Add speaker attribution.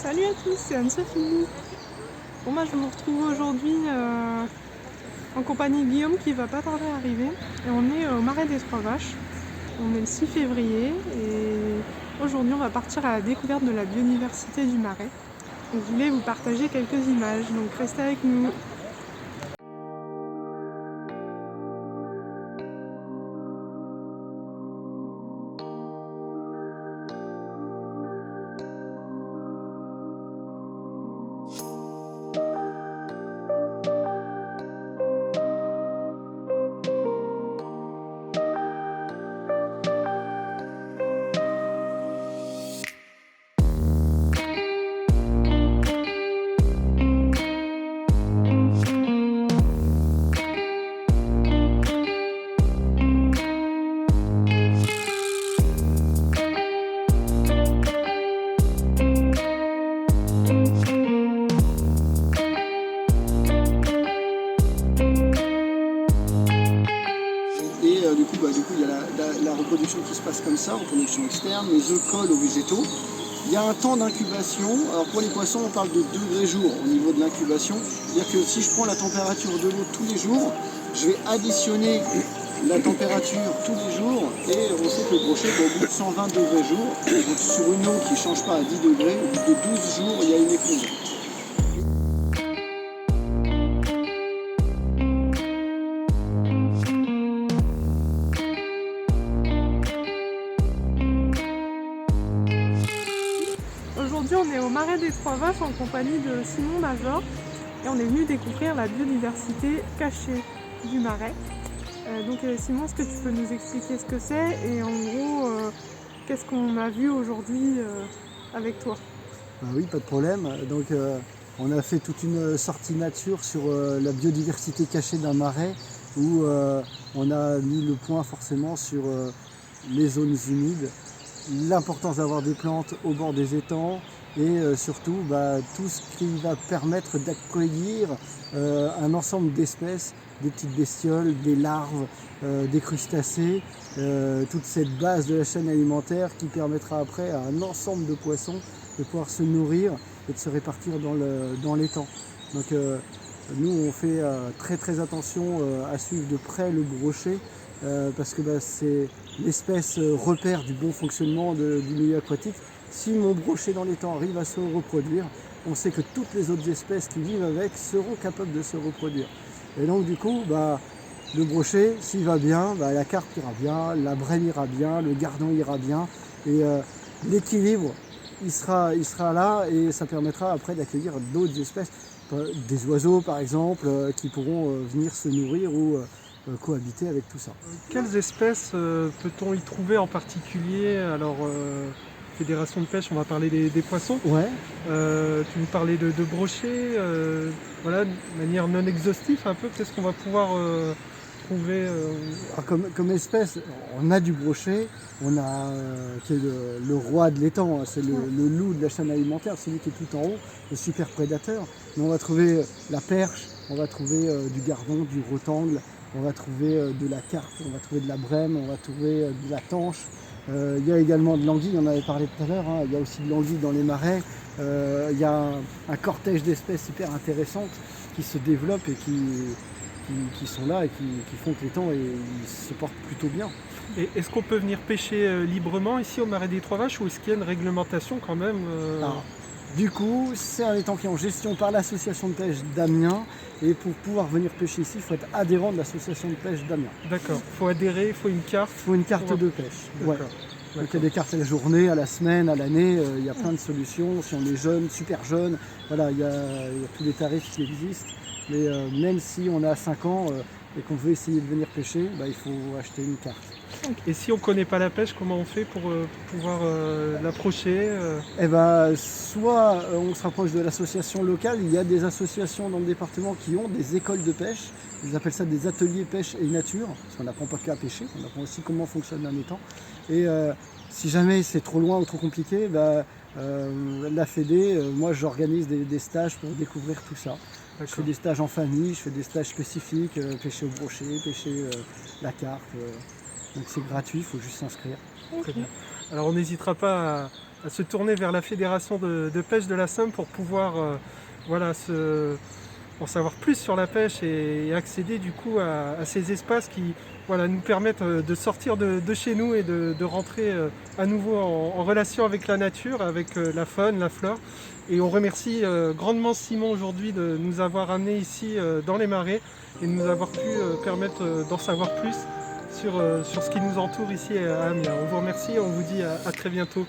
Speaker 1: Salut à tous, c'est Anne-Sophie. Bon, je vous retrouve aujourd'hui en compagnie de Guillaume qui va pas tarder à arriver. Et on est au Marais des Trois Vaches. On est le 6 février et aujourd'hui on va partir à la découverte de la biodiversité du Marais. Donc, je voulais vous partager quelques images, donc restez avec nous.
Speaker 2: Du coup, il y a la reproduction qui se passe comme ça, reproduction externe, les œufs collent aux végétaux. Il y a un temps d'incubation. Alors pour les poissons, on parle de degrés jour au niveau de l'incubation. C'est-à-dire que si je prends la température de l'eau tous les jours, je vais additionner la température tous les jours et on sait que le brochet, au bout de 120 degrés jour, donc sur une eau qui ne change pas à 10 degrés, au bout de 12 jours, il y a une éclosion.
Speaker 1: Aujourd'hui on est au Marais des Trois Vaches en compagnie de Simon Major et on est venu découvrir la biodiversité cachée du Marais. Simon, est-ce que tu peux nous expliquer ce que c'est et en gros qu'est-ce qu'on a vu aujourd'hui avec toi?
Speaker 2: Oui, pas de problème. Donc, on a fait toute une sortie nature sur la biodiversité cachée d'un marais où on a mis le point forcément sur les zones humides, l'importance d'avoir des plantes au bord des étangs et surtout tout ce qui va permettre d'accueillir un ensemble d'espèces, des petites bestioles, des larves, des crustacés, toute cette base de la chaîne alimentaire qui permettra après à un ensemble de poissons de pouvoir se nourrir et de se répartir dans l'étang. Donc nous on fait très attention à suivre de près le brochet parce que c'est l'espèce repère du bon fonctionnement du milieu aquatique. Si mon brochet dans l'étang arrive à se reproduire, on sait que toutes les autres espèces qui vivent avec seront capables de se reproduire. Et donc du coup, le brochet, s'il va bien, la carpe ira bien, la brème ira bien, le gardon ira bien, et l'équilibre il sera là et ça permettra après d'accueillir d'autres espèces, des oiseaux par exemple, qui pourront venir se nourrir ou cohabiter avec tout ça.
Speaker 3: Quelles espèces peut-on y trouver en particulier? Alors, fédération de pêche, on va parler des poissons.
Speaker 2: Ouais.
Speaker 3: Tu nous parlais de brochets, voilà, de manière non exhaustive un peu, qu'est-ce qu'on va pouvoir trouver
Speaker 2: Alors, comme espèce, on a du brochet, on a qui est le roi de l'étang, c'est le loup de la chaîne alimentaire, celui qui est tout en haut, le super prédateur. Mais on va trouver la perche, on va trouver du gardon, du rotangle, on va trouver de la carpe, on va trouver de la brème, on va trouver de la tanche. Il y a également de l'anguille, on avait parlé tout à l'heure, il y a aussi de l'anguille dans les marais. Il y a un cortège d'espèces hyper intéressantes qui se développent et qui sont là et qui font que l'étang se porte plutôt bien.
Speaker 3: Et est-ce qu'on peut venir pêcher librement ici au Marais des Trois Vaches ou est-ce qu'il y a une réglementation quand même
Speaker 2: Alors, du coup, c'est un étang qui est en gestion par l'association de pêche d'Amiens et pour pouvoir venir pêcher ici, il faut être adhérent de l'association de pêche d'Amiens.
Speaker 3: D'accord, il faut adhérer, il faut une carte.
Speaker 2: Il faut une carte de pêche. Ouais.
Speaker 3: D'accord.
Speaker 2: Donc il y a des cartes à la journée, à la semaine, à l'année, il y a plein de solutions. Si on est jeune, super jeune, voilà, il y a tous les tarifs qui existent. Mais même si on a 5 ans et qu'on veut essayer de venir pêcher, il faut acheter une carte.
Speaker 3: Et si on ne connaît pas la pêche, comment on fait pour pouvoir l'approcher
Speaker 2: Soit on se rapproche de l'association locale, il y a des associations dans le département qui ont des écoles de pêche, ils appellent ça des ateliers pêche et nature, parce qu'on n'apprend pas qu'à pêcher, on apprend aussi comment fonctionne un étang. Et si jamais c'est trop loin ou trop compliqué, la Fédé, moi j'organise des stages pour découvrir tout ça. Je fais des stages en famille, je fais des stages spécifiques, pêcher au brochet, pêcher la carpe. Donc c'est gratuit, il faut juste s'inscrire.
Speaker 3: Très bien. Alors on n'hésitera pas à se tourner vers la Fédération de pêche de la Somme pour pouvoir voilà, en savoir plus sur la pêche et accéder du coup à ces espaces qui voilà, nous permettent de sortir de chez nous et de rentrer à nouveau en relation avec la nature, avec la faune, la flore. Et on remercie grandement Simon aujourd'hui de nous avoir amenés ici dans les marais et de nous avoir pu permettre d'en savoir plus sur ce qui nous entoure ici à Amiens. On vous remercie et on vous dit à très bientôt.